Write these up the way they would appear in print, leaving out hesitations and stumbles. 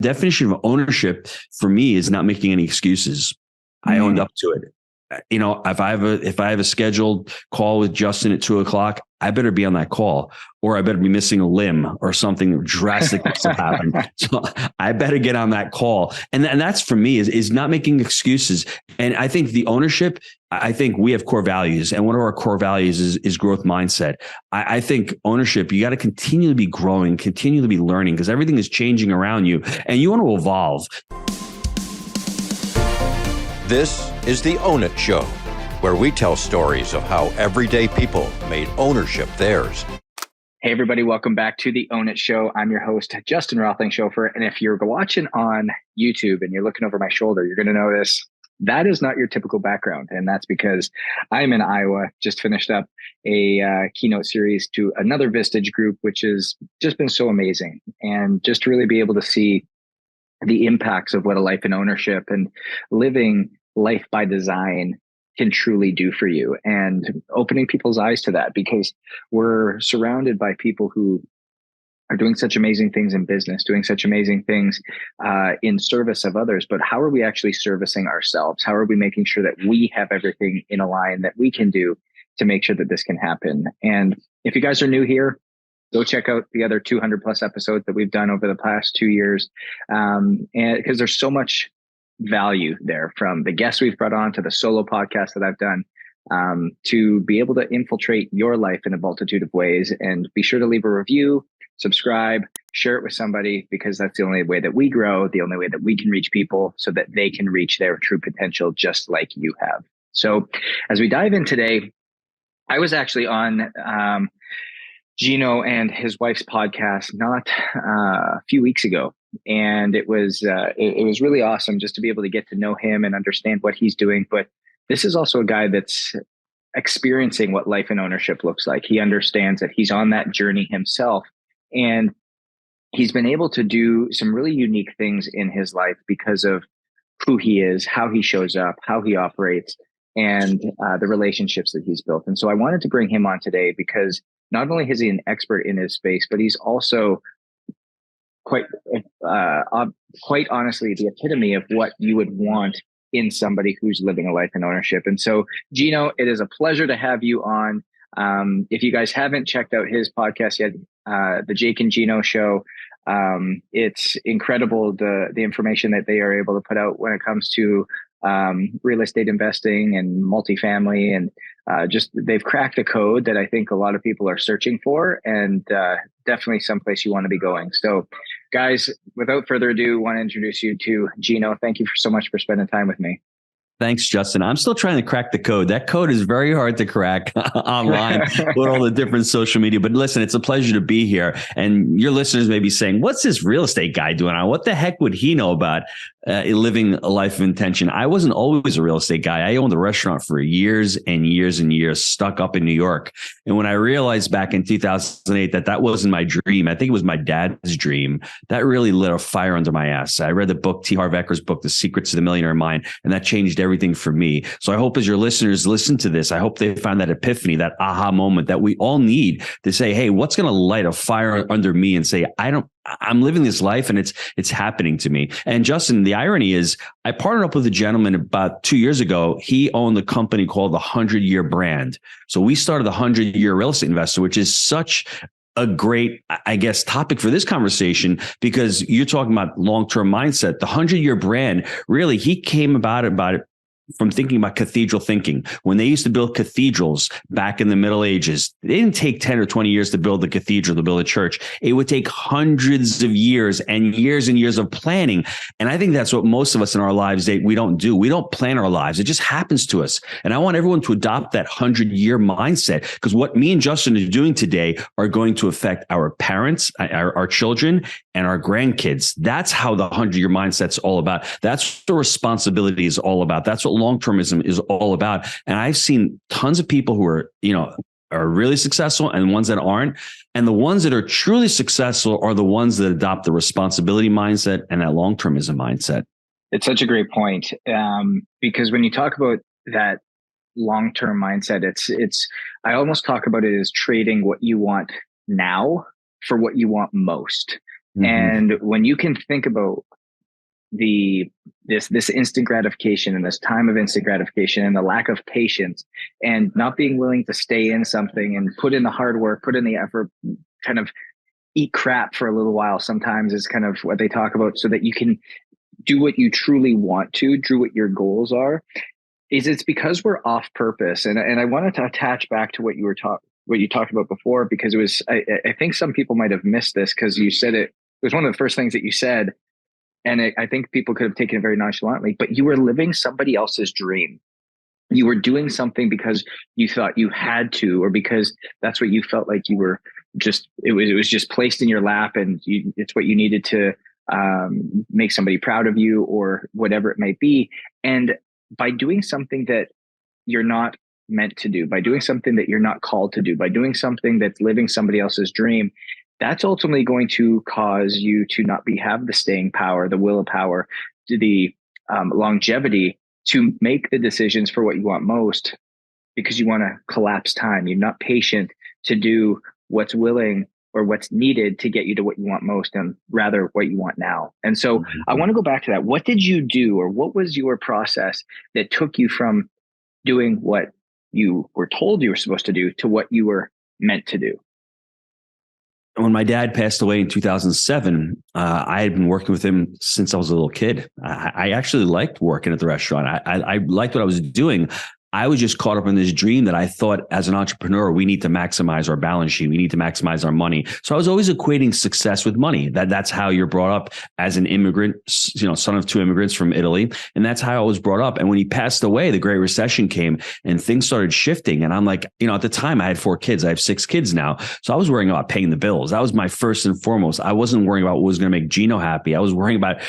definition of ownership for me is not making any excuses. I owned up to it. If I have a scheduled call with Justin at 2:00, I better be on that call, or I better be missing a limb or something drastic that's happened. So I better get on that call. And that's for me is not making excuses. And I think the ownership, I think we have core values, and one of our core values is growth mindset. I think ownership, you got to continually be growing, continually be learning, because everything is changing around you and you want to evolve. This is the Own It Show, where we tell stories of how everyday people made ownership theirs. Hey, everybody. Welcome back to the Own It Show. I'm your host, Justin Rothling-Schofer. And if you're watching on YouTube and you're looking over my shoulder, you're going to notice that is not your typical background. And that's because I'm in Iowa, just finished up a keynote series to another Vistage group, which has just been so amazing. And just to really be able to see the impacts of what a life in ownership and living life by design can truly do for you, and opening people's eyes to that, because we're surrounded by people who are doing such amazing things in business, doing such amazing things in service of others. But how are we actually servicing ourselves? How are we making sure that we have everything in a line that we can do to make sure that this can happen? And if you guys are new here, go check out the other 200 plus episodes that we've done over the past 2 years. And because there's so much value there, from the guests we've brought on to the solo podcast that I've done, to be able to infiltrate your life in a multitude of ways. And be sure to leave a review, subscribe, share it with somebody, because that's the only way that we grow, the only way that we can reach people so that they can reach their true potential just like you have. So as we dive in today, I was actually on Gino and his wife's podcast not a few weeks ago. And it was really awesome just to be able to get to know him and understand what he's doing. But this is also a guy that's experiencing what life in ownership looks like. He understands that he's on that journey himself, and he's been able to do some really unique things in his life because of who he is, how he shows up, how he operates, and the relationships that he's built. And so I wanted to bring him on today because not only is he an expert in his space, but he's also quite honestly the epitome of what you would want in somebody who's living a life in ownership. And so, Gino, it is a pleasure to have you on. If you guys haven't checked out his podcast yet, the Jake and Gino Show, it's incredible the information that they are able to put out when it comes to real estate investing and multifamily, and just they've cracked a code that I think a lot of people are searching for, and definitely someplace you want to be going. So guys, without further ado, I want to introduce you to Gino. Thank you so much for spending time with me. Thanks, Justin. I'm still trying to crack the code. That code is very hard to crack online with all the different social media. But listen, it's a pleasure to be here. And your listeners may be saying, what's this real estate guy doing? What the heck would he know about living a life of intention? I wasn't always a real estate guy. I owned a restaurant for years and years and years, stuck up in New York. And when I realized back in 2008 that wasn't my dream, I think it was my dad's dream, that really lit a fire under my ass. I read the book, T. Harv Eker's book, The Secrets of the Millionaire Mind, and that changed everything for me. So I hope as your listeners listen to this, I hope they find that epiphany, that aha moment that we all need to say, hey, what's going to light a fire under me and say, I'm living this life and it's happening to me. And Justin, the irony is I partnered up with a gentleman about 2 years ago. He owned a company called the 100-Year Brand. So we started the 100-Year Real Estate Investor, which is such a great, I guess, topic for this conversation, because you're talking about long-term mindset. The 100-Year Brand, really, he came about it from thinking about cathedral thinking. When they used to build cathedrals back in the Middle Ages, they didn't take 10 or 20 years to build a cathedral, to build a church. It would take hundreds of years and years of planning. And I think that's what most of us in our lives, we don't do. We don't plan our lives. It just happens to us. And I want everyone to adopt that 100-year mindset, because what me and Justin are doing today are going to affect our parents, our children, and our grandkids. That's how the 100-year mindset's all about. That's what responsibility is all about. That's what long-termism is all about. And I've seen tons of people who are really successful and ones that aren't. And the ones that are truly successful are the ones that adopt the responsibility mindset and that long-termism mindset. It's such a great point. Because when you talk about that long-term mindset, I almost talk about it as trading what you want now for what you want most. And when you can think about this instant gratification and this time of instant gratification and the lack of patience and not being willing to stay in something and put in the hard work, put in the effort, kind of eat crap for a little while sometimes is kind of what they talk about, so that you can do what you truly want to, do what your goals are, it's because we're off purpose. And I wanted to attach back to what you talked about before, because it was, I think some people might have missed this, because you said it was one of the first things that you said. And I think people could have taken it very nonchalantly, but you were living somebody else's dream. You were doing something because you thought you had to, or because that's what you felt like you were it was just placed in your lap, and it's what you needed to make somebody proud of you, or whatever it might be. And by doing something that you're not meant to do, by doing something that you're not called to do, by doing something that's living somebody else's dream, that's ultimately going to cause you to not have the staying power, the willpower, the longevity to make the decisions for what you want most, because you want to collapse time. You're not patient to do what's willing or what's needed to get you to what you want most, and rather what you want now. And so I want to go back to that. What did you do, or what was your process that took you from doing what you were told you were supposed to do to what you were meant to do? When my dad passed away in 2007, I had been working with him since I was a little kid. I actually liked working at the restaurant. I liked what I was doing. I was just caught up in this dream that I thought, as an entrepreneur, we need to maximize our balance sheet. We need to maximize our money. So I was always equating success with money. That's how you're brought up as an immigrant, son of two immigrants from Italy. And that's how I was brought up. And when he passed away, the Great Recession came and things started shifting. And I'm like, at the time I had 4 kids. I have 6 kids now. So I was worrying about paying the bills. That was my first and foremost. I wasn't worrying about what was going to make Gino happy. I was worrying about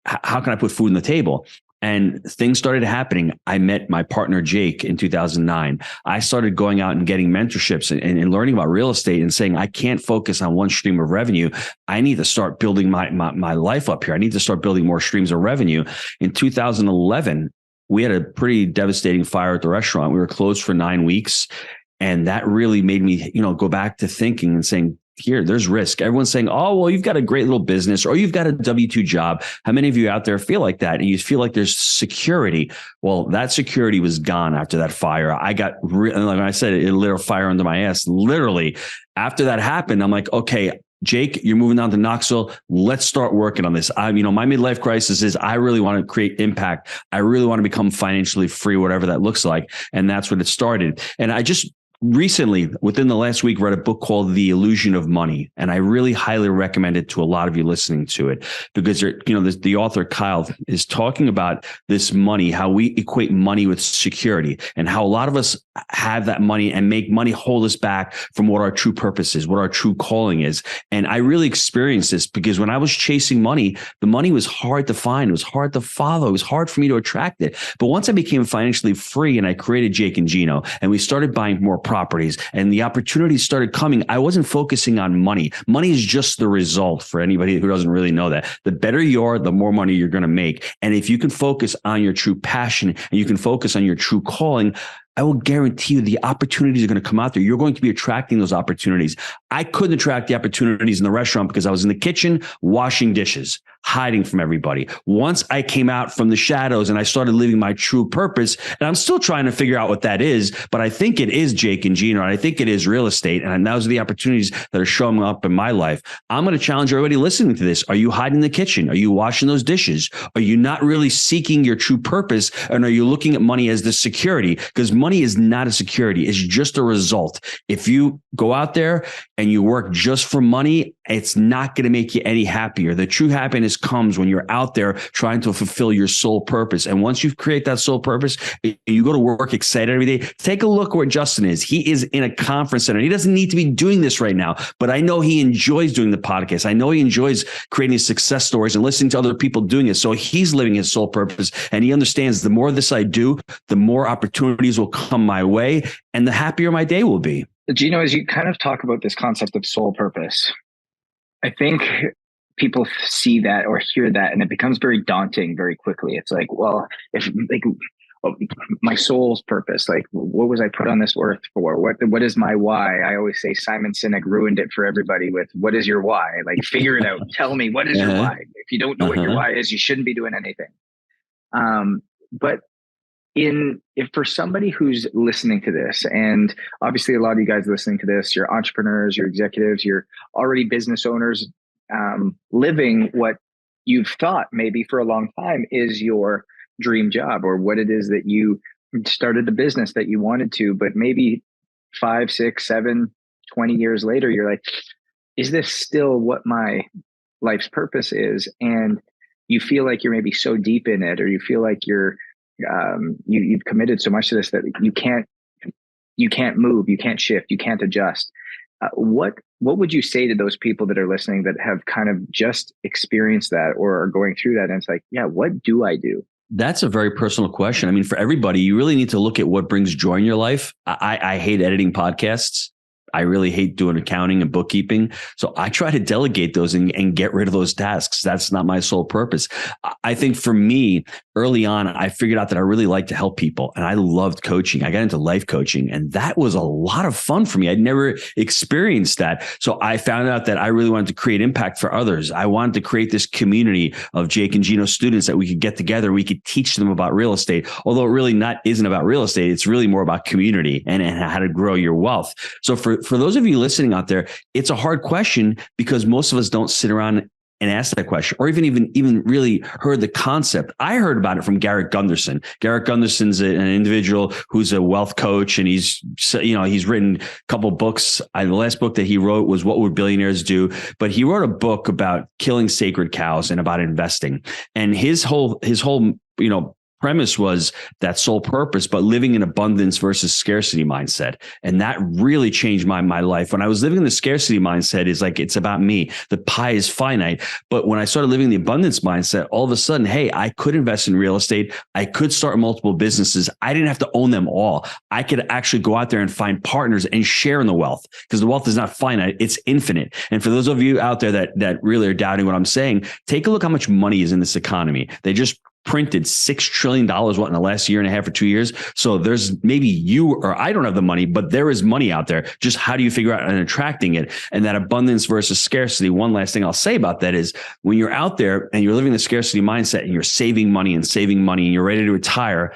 how can I put food on the table? And things started happening. I met my partner, Jake, in 2009. I started going out and getting mentorships and learning about real estate and saying, I can't focus on one stream of revenue. I need to start building my life up here. I need to start building more streams of revenue. In 2011, we had a pretty devastating fire at the restaurant. We were closed for 9 weeks. And that really made me, go back to thinking and saying, there's risk. Everyone's saying, oh, well, you've got a great little business, or you've got a W-2 job. How many of you out there feel like that? And you feel like there's security. Well, that security was gone after that fire. I got, like I said, it lit a fire under my ass. Literally, after that happened, I'm like, okay, Jake, you're moving down to Knoxville. Let's start working on this. My midlife crisis is I really want to create impact. I really want to become financially free, whatever that looks like. And that's when it started. And I just recently, within the last week, read a book called The Illusion of Money. And I really highly recommend it to a lot of you listening to it, because the author Kyle is talking about this money, how we equate money with security, and how a lot of us have that money and make money hold us back from what our true purpose is, what our true calling is. And I really experienced this because when I was chasing money, the money was hard to find. It was hard to follow. It was hard for me to attract it. But once I became financially free and I created Jake and Gino, and we started buying more properties and the opportunities started coming, I wasn't focusing on money. Money is just the result, for anybody who doesn't really know that. The better you are, the more money you're going to make. And if you can focus on your true passion and you can focus on your true calling, I will guarantee you the opportunities are going to come out there. You're going to be attracting those opportunities. I couldn't attract the opportunities in the restaurant because I was in the kitchen washing dishes, hiding from everybody. Once I came out from the shadows and I started living my true purpose, and I'm still trying to figure out what that is, but I think it is Jake and Gino, and I think it is real estate. And those are the opportunities that are showing up in my life. I'm going to challenge everybody listening to this. Are you hiding in the kitchen? Are you washing those dishes? Are you not really seeking your true purpose? And are you looking at money as the security? Because money is not a security. It's just a result. If you go out there and you work just for money, it's not going to make you any happier. The true happiness comes when you're out there trying to fulfill your soul purpose. And once you create that soul purpose, you go to work excited every day. Take a look where Justin is. He is in a conference center. He doesn't need to be doing this right now, but I know he enjoys doing the podcast. I know he enjoys creating success stories and listening to other people doing it. So he's living his soul purpose, and he understands the more of this I do, the more opportunities will come my way and the happier my day will be. Gino, as you kind of talk about this concept of soul purpose, I think people see that or hear that and it becomes very daunting very quickly. It's like, well, my soul's purpose. Like, what was I put on this earth for? What is my why? I always say Simon Sinek ruined it for everybody with, what is your why? Like, figure it out. Tell me, what is your why? If you don't know what your why is, you shouldn't be doing anything. But if for somebody who's listening to this, and obviously a lot of you guys listening to this, you're entrepreneurs, you're executives, you're already business owners, living what you've thought maybe for a long time is your dream job, or what it is that you started a business that you wanted to, but maybe 5, 6, 7, 20 years later, you're like, is this still what my life's purpose is? And you feel like you're maybe so deep in it, or you feel like you've committed so much to this that you can't move, you can't shift, you can't adjust. What would you say to those people that are listening that have kind of just experienced that or are going through that? And it's like, yeah, what do I do? That's a very personal question. I mean, for everybody, you really need to look at what brings joy in your life. I hate editing podcasts. I really hate doing accounting and bookkeeping. So I try to delegate those and get rid of those tasks. That's not my sole purpose. I think for me, early on, I figured out that I really like to help people, and I loved coaching. I got into life coaching, and that was a lot of fun for me. I'd never experienced that. So I found out that I really wanted to create impact for others. I wanted to create this community of Jake and Gino students that we could get together. We could teach them about real estate, although it really isn't about real estate. It's really more about community and how to grow your wealth. So for those of you listening out there, it's a hard question because most of us don't sit around and ask that question, or even really heard the concept. I heard about it from Garrett Gunderson. Garrett Gunderson's an individual who's a wealth coach, and he's written a couple books. The last book that he wrote was What Would Billionaires Do? But he wrote a book about killing sacred cows and about investing. And his whole premise was that sole purpose, but living in abundance versus scarcity mindset. And that really changed my life. When I was living in the scarcity mindset, is like, it's about me. The pie is finite. But when I started living the abundance mindset, all of a sudden, hey, I could invest in real estate. I could start multiple businesses. I didn't have to own them all. I could actually go out there and find partners and share in the wealth, because the wealth is not finite, it's infinite. And for those of you out there that really are doubting what I'm saying, take a look how much money is in this economy. They just printed $6 trillion in the last year and a half or 2 years. So there's maybe you or I don't have the money, but there is money out there. Just how do you figure out and attracting it? And that abundance versus scarcity. One last thing I'll say about that is, when you're out there and you're living the scarcity mindset and you're saving money and you're ready to retire,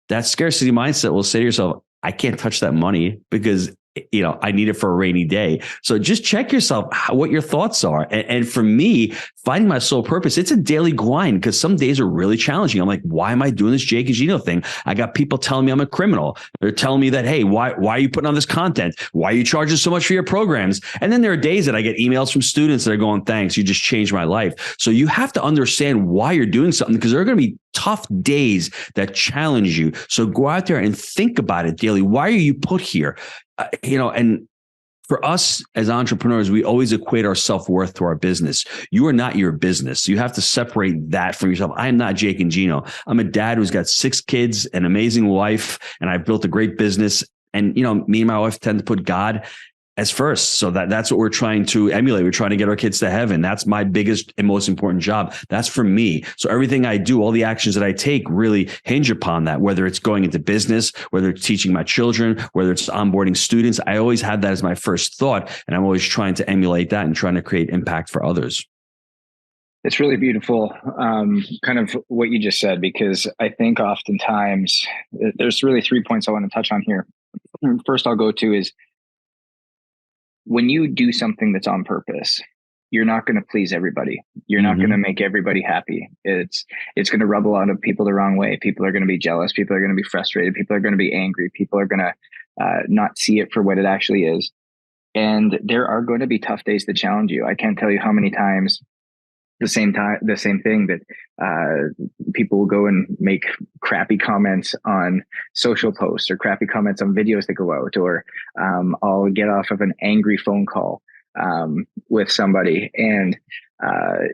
that scarcity mindset will say to yourself, I can't touch that money because I need it for a rainy day. So just check yourself, what your thoughts are. And for me, finding my sole purpose, it's a daily grind, because some days are really challenging. I'm like, why am I doing this Jake and Gino thing? I got people telling me I'm a criminal. They're telling me that, hey, why are you putting on this content? Why are you charging so much for your programs? And then there are days that I get emails from students that are going, thanks, you just changed my life. So you have to understand why you're doing something, because there are going to be tough days that challenge you. So go out there and think about it daily. Why are you put here? And for us as entrepreneurs, we always equate our self-worth to our business. You are not your business. You have to separate that from yourself. I am not Jake and Gino. I'm a dad who's got 6 kids, an amazing wife, and I've built a great business. And, me and my wife tend to put God as first. So that's what we're trying to emulate. We're trying to get our kids to heaven. That's my biggest and most important job. That's for me. So everything I do, all the actions that I take really hinge upon that, whether it's going into business, whether it's teaching my children, whether it's onboarding students. I always had that as my first thought. And I'm always trying to emulate that and trying to create impact for others. It's really beautiful, kind of what you just said, because I think oftentimes there's really 3 points I want to touch on here. First I'll go to is, when you do something that's on purpose, you're not going to please everybody. You're not going to make everybody happy. It's going to rub a lot of people the wrong way. People are going to be jealous. People are going to be frustrated. People are going to be angry. People are going to not see it for what it actually is. And there are going to be tough days that challenge you. I can't tell you how many times the same thing that people will go and make crappy comments on social posts or crappy comments on videos that go out, or I'll get off of an angry phone call with somebody. And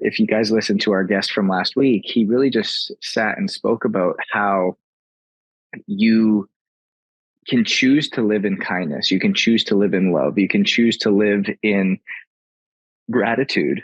if you guys listened to our guest from last week, he really just sat and spoke about how you can choose to live in kindness. You can choose to live in love. You can choose to live in gratitude.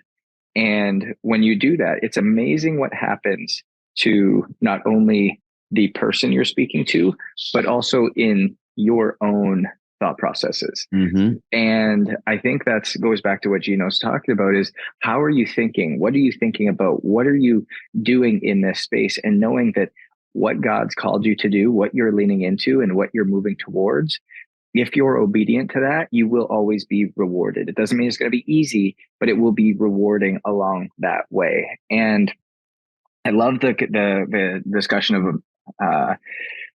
And when you do that, it's amazing what happens to not only the person you're speaking to, but also in your own thought processes. Mm-hmm. And I think that goes back to what Gino's talking about is how are you thinking? What are you thinking about? What are you doing in this space? And knowing that what God's called you to do, what you're leaning into and what you're moving towards, if you're obedient to that, you will always be rewarded. It doesn't mean it's going to be easy, but it will be rewarding along that way. And I love the discussion of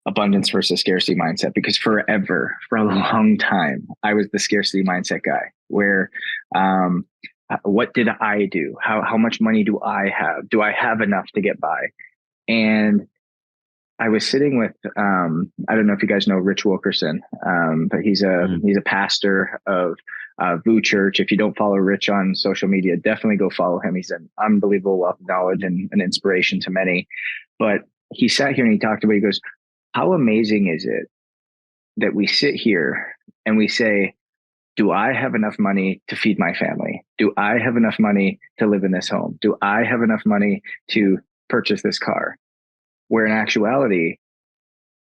abundance versus scarcity mindset, because for a long time, I was the scarcity mindset guy where, what did I do? How much money do I have? Do I have enough to get by? And I was sitting with, I don't know if you guys know Rich Wilkerson, but he's a pastor of VU Church. If you don't follow Rich on social media, definitely go follow him. He's an unbelievable wealth of knowledge and an inspiration to many. But he sat here and he talked about, he goes, how amazing is it that we sit here and we say, do I have enough money to feed my family? Do I have enough money to live in this home? Do I have enough money to purchase this car? Where in actuality,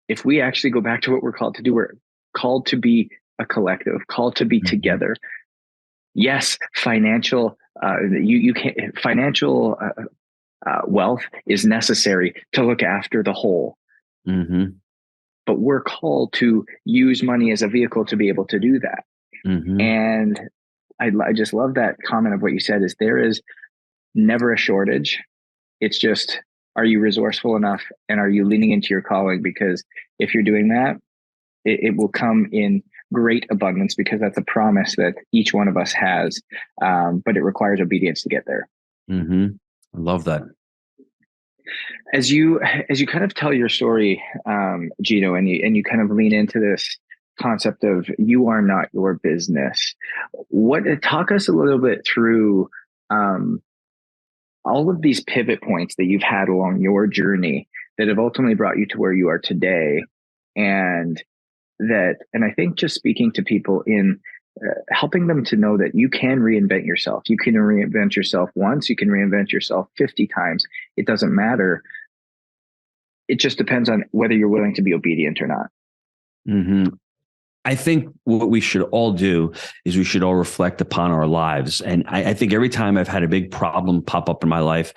if we actually go back to what we're called to do, we're called to be a collective, called to be together. Yes, financial, financial wealth is necessary to look after the whole. Mm-hmm. But we're called to use money as a vehicle to be able to do that. Mm-hmm. And I just love that comment of what you said is there is never a shortage. It's just, are you resourceful enough and are you leaning into your calling? Because if you're doing that, it will come in great abundance, because that's a promise that each one of us has. But it requires obedience to get there. Mm-hmm. I love that. As you kind of tell your story, Gino, and you kind of lean into this concept of you are not your business. Talk us a little bit through all of these pivot points that you've had along your journey that have ultimately brought you to where you are today. And I think just speaking to people in helping them to know that you can reinvent yourself. You can reinvent yourself once, you can reinvent yourself 50 times. It doesn't matter. It just depends on whether you're willing to be obedient or not. Mm-hmm. I think what we should all do is we should all reflect upon our lives. And I think every time I've had a big problem pop up in my life,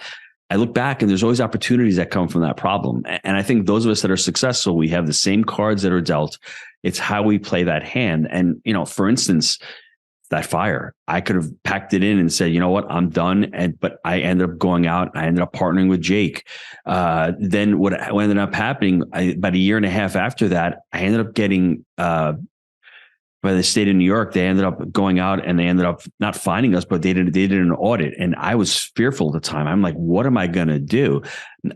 I look back and there's always opportunities that come from that problem. And I think those of us that are successful, we have the same cards that are dealt. It's how we play that hand. And, for instance, that fire, I could have packed it in and said, you know what, I'm done. But I ended up going out. I ended up partnering with Jake. Then what ended up happening about a year and a half after that, I ended up getting, by the state of New York, they ended up going out and they ended up not finding us, but they did an audit. And I was fearful at the time. I'm like, what am I going to do?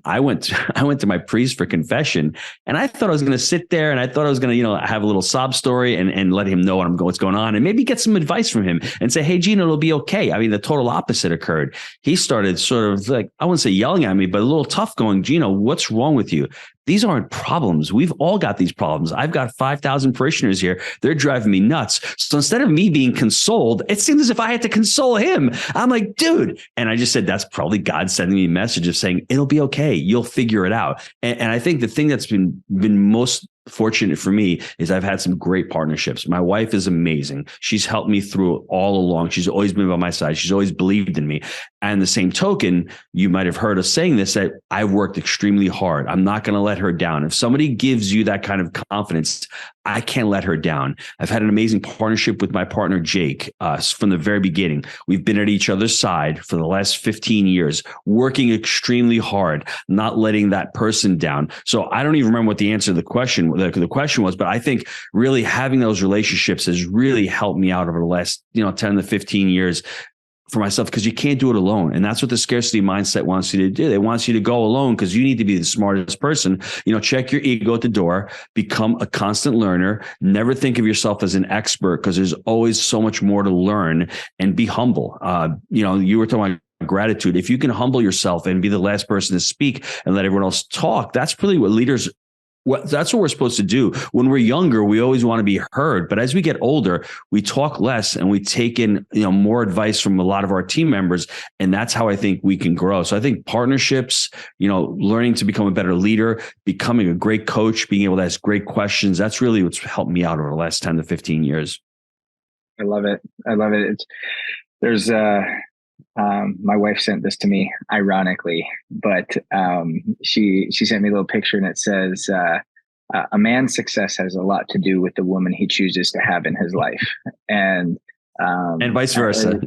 I went to my priest for confession, and I thought I was going to sit there and I thought I was going to, have a little sob story and let him know what's going on, and maybe get some advice from him and say, hey, Gino, it'll be okay. I mean, the total opposite occurred. He started sort of like, I wouldn't say yelling at me, but a little tough, going, Gino, what's wrong with you? These aren't problems. We've all got these problems. I've got 5,000 parishioners here. They're driving me nuts. So instead of me being consoled, it seems as if I had to console him. I'm like, dude. And I just said, that's probably God sending me a message of saying, it'll be okay. You'll figure it out. And I think the thing that's been most fortunate for me is I've had some great partnerships. My wife is amazing. She's helped me through it all along. She's always been by my side. She's always believed in me. And the same token, you might have heard us saying this, that I've worked extremely hard. I'm not going to let her down. If somebody gives you that kind of confidence, I can't let her down. I've had an amazing partnership with my partner, Jake, from the very beginning. We've been at each other's side for the last 15 years, working extremely hard, not letting that person down. So I don't even remember what the answer to the question was, but I think really having those relationships has really helped me out over the last, 10 to 15 years for myself, because you can't do it alone. And that's what the scarcity mindset wants you to do. They want you to go alone because you need to be the smartest person. Check your ego at the door, become a constant learner, never think of yourself as an expert, because there's always so much more to learn, and be humble. You were talking about gratitude. If you can humble yourself and be the last person to speak and let everyone else talk, that's really what leaders That's what we're supposed to do. When we're younger, we always want to be heard. But as we get older, we talk less and we take in, more advice from a lot of our team members. And that's how I think we can grow. So I think partnerships, learning to become a better leader, becoming a great coach, being able to ask great questions. That's really what's helped me out over the last 10 to 15 years. I love it. There's my wife sent this to me ironically, but she sent me a little picture and it says, a man's success has a lot to do with the woman he chooses to have in his life. And vice versa.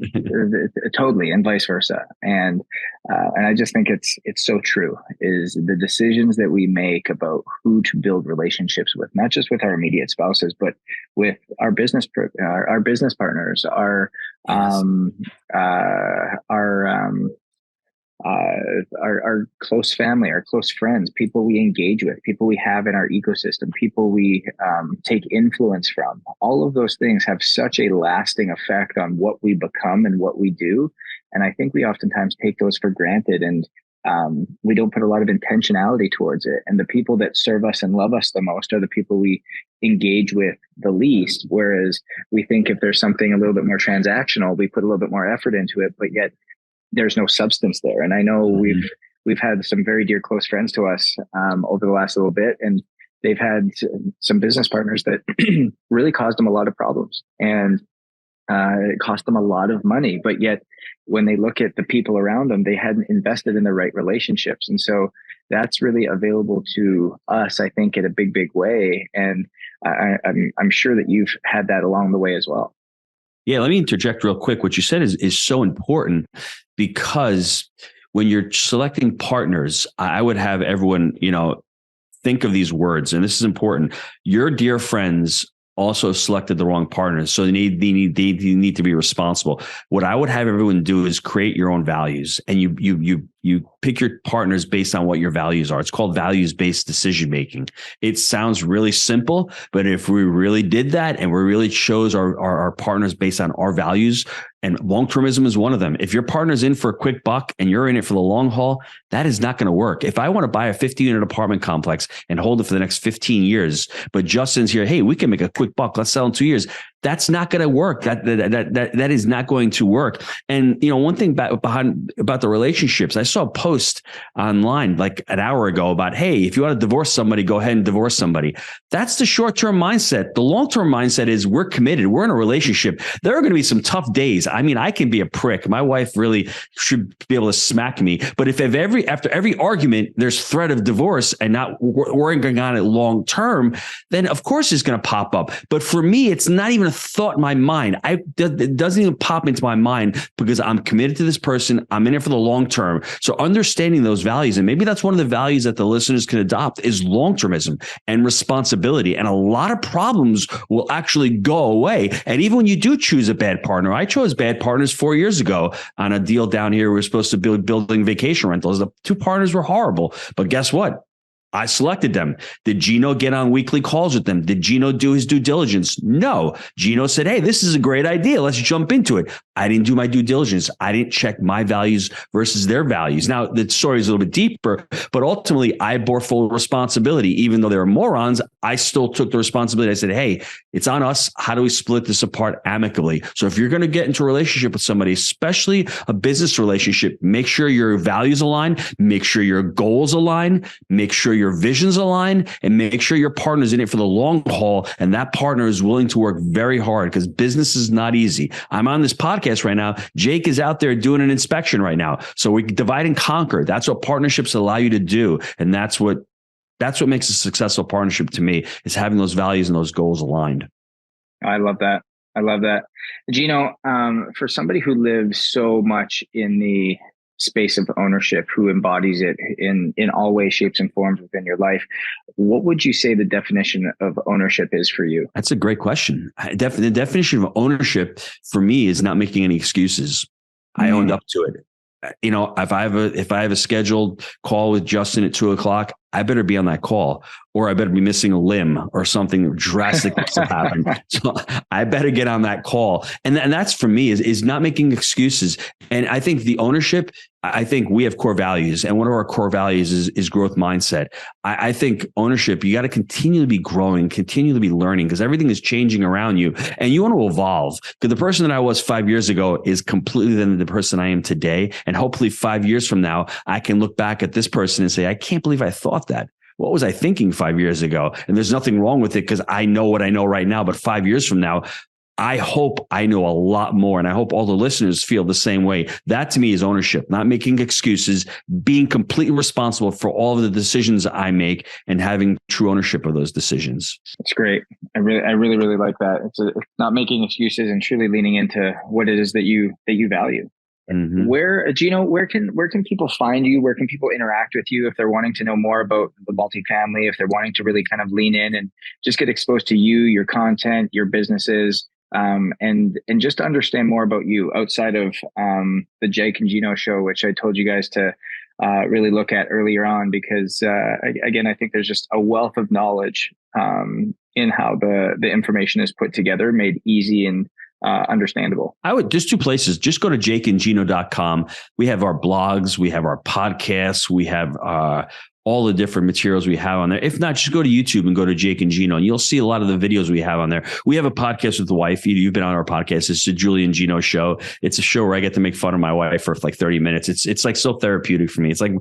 Totally. And vice versa. And I just think it's so true, is the decisions that we make about who to build relationships with, not just with our immediate spouses, but with our business partners, our close family, our close friends, people we engage with, people we have in our ecosystem, people we take influence from. All of those things have such a lasting effect on what we become and what we do. And I think we oftentimes take those for granted, and we don't put a lot of intentionality towards it. And the people that serve us and love us the most are the people we engage with the least. Whereas we think if there's something a little bit more transactional, we put a little bit more effort into it, but yet there's no substance there. And I know we've had some very dear close friends to us over the last little bit, and they've had some business partners that really caused them a lot of problems, and it cost them a lot of money. But yet when they look at the people around them, they hadn't invested in the right relationships. And so that's really available to us, I think, in a big, big way. And I'm sure that you've had that along the way as well. Yeah, let me interject real quick. What you said is so important, because when you're selecting partners, I would have everyone, think of these words, and this is important. Your dear friends also selected the wrong partners, so they need to be responsible. What I would have everyone do is create your own values, and you pick your partners based on what your values are. It's called values-based decision making. It sounds really simple, but if we really did that and we really chose our partners based on our values, and long-termism is one of them. If your partner's in for a quick buck and you're in it for the long haul, that is not going to work. If I want to buy a 50-unit apartment complex and hold it for the next 15 years, but Justin's here, hey, we can make a quick buck, let's sell in 2 years. That's not going to work. That is not going to work. And one thing about the relationships, I saw a post online like an hour ago about, hey, if you want to divorce somebody, go ahead and divorce somebody. That's the short-term mindset. The long-term mindset is we're committed. We're in a relationship. There are going to be some tough days. I mean, I can be a prick. My wife really should be able to smack me. But if after every argument, there's threat of divorce and not working on it long term, then of course it's going to pop up. But for me, it's not even a thought in my mind. It doesn't even pop into my mind, because I'm committed to this person. I'm in it for the long term. So understanding those values, and maybe that's one of the values that the listeners can adopt, is long-termism and responsibility. And a lot of problems will actually go away. And even when you do choose a bad partner, I chose bad partners 4 years ago on a deal down here. We were supposed to building vacation rentals. The two partners were horrible, but guess what? I selected them. Did Gino get on weekly calls with them? Did Gino do his due diligence? No. Gino said, hey, this is a great idea. Let's jump into it. I didn't do my due diligence. I didn't check my values versus their values. Now, the story is a little bit deeper, but ultimately I bore full responsibility. Even though they were morons, I still took the responsibility. I said, hey, it's on us. How do we split this apart amicably? So if you're going to get into a relationship with somebody, especially a business relationship, make sure your values align, make sure your goals align, make sure your visions align, and make sure your partner's in it for the long haul. And that partner is willing to work very hard, because business is not easy. I'm on this podcast right now. Jake is out there doing an inspection right now. So we divide and conquer. That's what partnerships allow you to do. And that's what makes a successful partnership to me, is having those values and those goals aligned. I love that. Gino, for somebody who lives so much in the space of ownership, who embodies it in all ways, shapes, and forms within your life, what would you say the definition of ownership is for you? That's a great question. The definition of ownership for me is not making any excuses. I owned up to it. If I have a scheduled call with Justin at 2:00, I better be on that call, or I better be missing a limb or something drastic must have happened. So I better get on that call. And that's for me is not making excuses. And I think the ownership, I think we have core values, and one of our core values is growth mindset. I think ownership, you got to continually be growing, continually be learning, because everything is changing around you, and you want to evolve. Because the person that I was 5 years ago is completely different than the person I am today. And hopefully 5 years from now, I can look back at this person and say, I can't believe I thought that. What was I thinking 5 years ago? And there's nothing wrong with it because I know what I know right now. But 5 years from now, I hope I know a lot more, and I hope all the listeners feel the same way. That to me is ownership, not making excuses, being completely responsible for all of the decisions I make and having true ownership of those decisions. That's great. I really like that. It's not making excuses and truly leaning into what it is that you value. Mm-hmm. Gino, where can people find you? Where can people interact with you if they're wanting to know more about the multifamily, if they're wanting to really kind of lean in and just get exposed to you, your content, your businesses, and just to understand more about you outside of the Jake and Gino show, which I told you guys to really look at earlier on, because again, I think there's just a wealth of knowledge in how the information is put together, made easy and understandable. I would just two places. Just go to jakeandgino.com. We have our blogs, we have our podcasts, we have all the different materials we have on there. If not, just go to YouTube and go to Jake and Gino, and you'll see a lot of the videos we have on there. We have a podcast with the wife. You've been on our podcast. It's the Julie and Gino show. It's a show where I get to make fun of my wife for like 30 minutes. It's like so therapeutic for me. It's like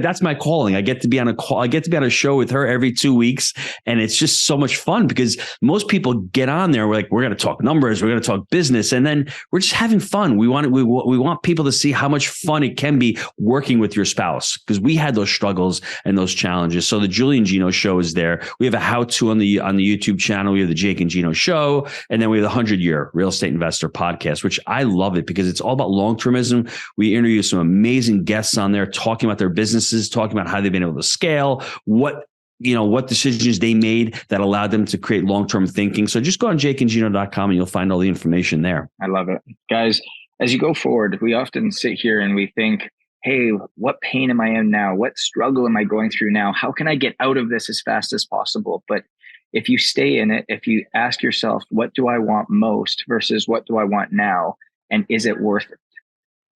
that's my calling. I get to be on a call. I get to be on a show with her every 2 weeks, and it's just so much fun because most people get on there. We're going to talk numbers. We're going to talk business, and then we're just having fun. We want people to see how much fun it can be working with your spouse, because we had those struggles and those challenges. So the Julie and Gino show is there. We have a how-to on the YouTube channel. We have the Jake and Gino show, and then we have the 100-Year Real Estate Investor podcast, which I love it because it's all about long-termism. We interview some amazing guests on there talking about their businesses, talking about how they've been able to scale, what decisions they made that allowed them to create long-term thinking. So just go on jakeandgino.com and you'll find all the information there. I love it. Guys, as you go forward, we often sit here and we think, hey, what pain am I in now? What struggle am I going through now? How can I get out of this as fast as possible? But if you stay in it, if you ask yourself, what do I want most versus what do I want now? And is it worth it?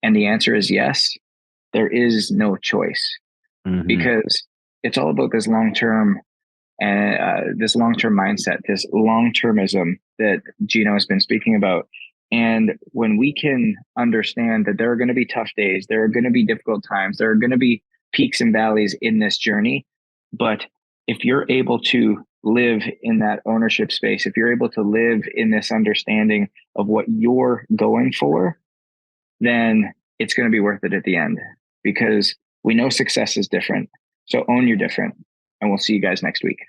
And the answer is yes. There is no choice, because it's all about this long-term mindset, this long-termism that Gino has been speaking about. And when we can understand that there are going to be tough days, there are going to be difficult times, there are going to be peaks and valleys in this journey. But if you're able to live in that ownership space, if you're able to live in this understanding of what you're going for, then it's going to be worth it at the end, because we know success is different. So own your different, and we'll see you guys next week.